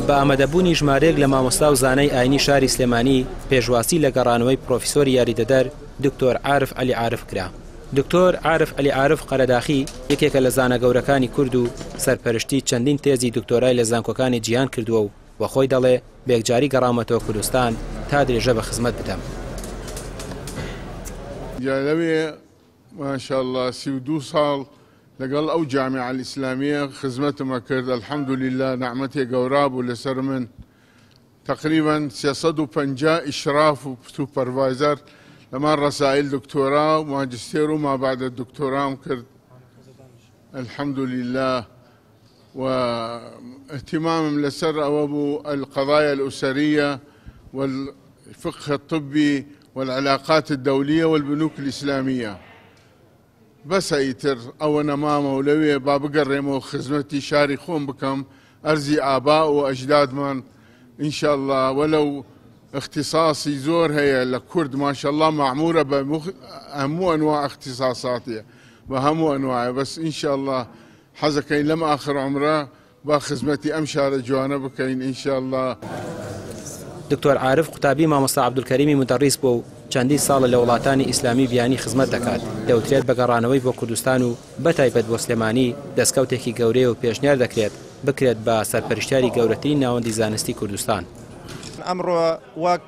بە ئامادەبوونی ژمارەیەک لە مامۆستا و زانای ئاینی شاری سلێمانی پێشواسی لە گەڕانەوەی پرۆفیسۆری یاریدەدەر دکتۆر عارف عەلی عارف کرا. دکتۆر عارف عەلی عارف قەرەداخی یەکێکە لە زانە گەورەکانی کورد و سەرپەرشتی چەندین تێزی دکتۆرای لە زانکۆکانی جیهان کردووە و وەخۆی دەڵێ بێکجاری گەڕامەتەوە کوردستان تا درێژە بە خزمەت بدەم. لەوێ ماشاءالله 32 ساڵ لەگەڵ ئەو جامیعە ئیسلامیە خزمەتمە کرد. الحەمدولله نعمەتێ گەورا بوو لەسەر من. تقریبا 350 ئیشراف و سوپەرڤایزەر لەمان ڕەسائل دکتۆرا و ماجستێر و مابعد دکتۆرام کرد. الحەمدولله واهتمامم لەسەر ئەوە بوو القضايا الأسرية والفقه الطبي والعلاقات الدولية والبنوك الإسلامية. بس ئیتر ئەوە نەمامە و لەوێ با بگەڕێمەوە خزمەتی شاری خۆم بکەم ئەرزی ئابا و ئەجدادمان ئینشاءالله. وەلەو اختصاصی زۆر هەیە لە کورد ماشاءالله معمورە بە هەموو ئەنواع اختصاصاتیە بە هەموو ئەنواعە. بەس ئینشاءالله حەزەکەین لەم ئاخر عمرە با خزمەتی ئەم شارە جوانە بکەین ئینشاءالله. دکتۆر عارف قوتابی مامۆستا عەبدولکەریمی مدەڕیس بوو و چەندی ساڵە لە وڵاتانی ئیسلامی بیانی خزمەت دەکات. دەوترێت بە گەڕانەوەی بۆ کوردستان و بەتایبەت بۆ سلێمانی دەستکەوتێکی گەورەیە و پێشنیار دەکرێت بکرێت بە سەرپەرشتیاری گەورەترین ناوەندی زانستی کوردستان. ئەمڕۆ وەک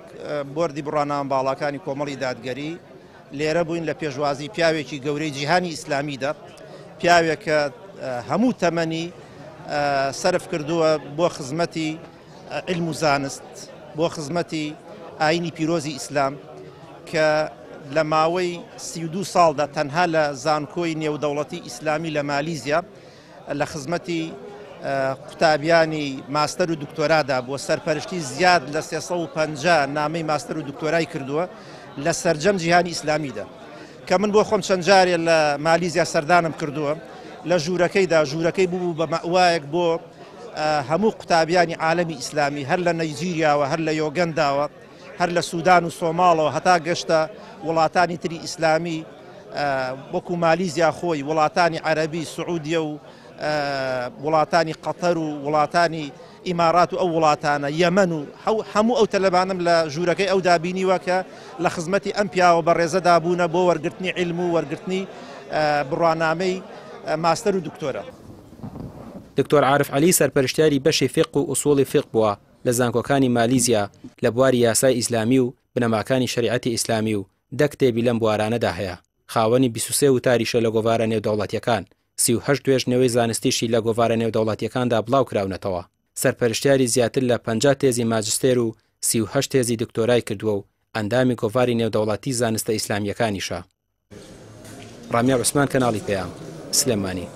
بۆردی بڕوانان باڵەکانی کۆمەڵی دادگەری لێرە بووین لە پێشوازی پیاوێکی گەورەی جیهانی ئیسلامیدا، پیاوێکە هەموو تەمەنی سەرف کردووە بۆ خزمەتی علم و زانست، بۆ خزمەتی ئاینی پیرۆزی ئیسلام کە لە ماوەی 32 ساڵدا تەنها لە زانکۆی نێودەوڵەتی ئیسلامی لە مالیزیا لە خزمەتی قوتابیانی ماستەر و دکتۆرادا بۆ سەرپەرشتی زیاد لە 350 نامەی ماستەر و دکتۆرای کردووە لە سەرجەم جیهانی ئیسلامیدا کە من بۆ خۆم چەند جارێ لە مالیزیا سەردانم کردووە. لە ژوورەکەیدا ژوورەکەی بوو بە مەوایەک بۆ هەموو قوتابیانی عالەمی ئیسلامی، هەر لە نەیجیریاوە، هەر لە یۆگەنداوە، هەر لە سوودان و سۆماڵەوە، هەتا گەشتە وڵاتانی تری ئیسلامی وەکو مالیزیا خۆی، وڵاتانی عەرەبی، سعودیە و وڵاتانی قەتەر و وڵاتانی ئیمارات و ئەو وڵاتانە، یەمەن و هەموو ئەو تەلەبانم لە ژوورەکەی ئەو دابینیوە کە لە خزمەتی ئەم پیاوە بە ڕێزەدا بوونە بۆ وەرگرتنی عیلم و وەرگرتنی بڕوانامەی ماستەر و دکتۆرە. دکتۆر عارف عەلی سەرپەرشتیاری بەشی فقه و ئوسوڵی فقه بووە لە زانکۆکانی مالیزیا لە بواری یاسای ئیسلامی و بنەماکانی شەریعەتی ئیسلامی و 10 کتێبی لەم بوارانەدا هەیە. خاوەنی 23 وتاریشە لە گۆڤارە نێودەوڵەتیەکان، 38 توێژنەوەی زانستیشی لە گۆڤارە نێودەوڵەتیەکاندا بڵاو کراونەتەوە. سەرپەرشتیاری زیاتر لە 50 تێزی ماجستێر و 38 تێزی دکتۆرای کردووە و ئەندامی گۆڤاری نێودەوڵەتی زانستە ئیسلامیەکانیشە. ڕامیا عوسمان، کەناڵی پەیام، سلێمانی.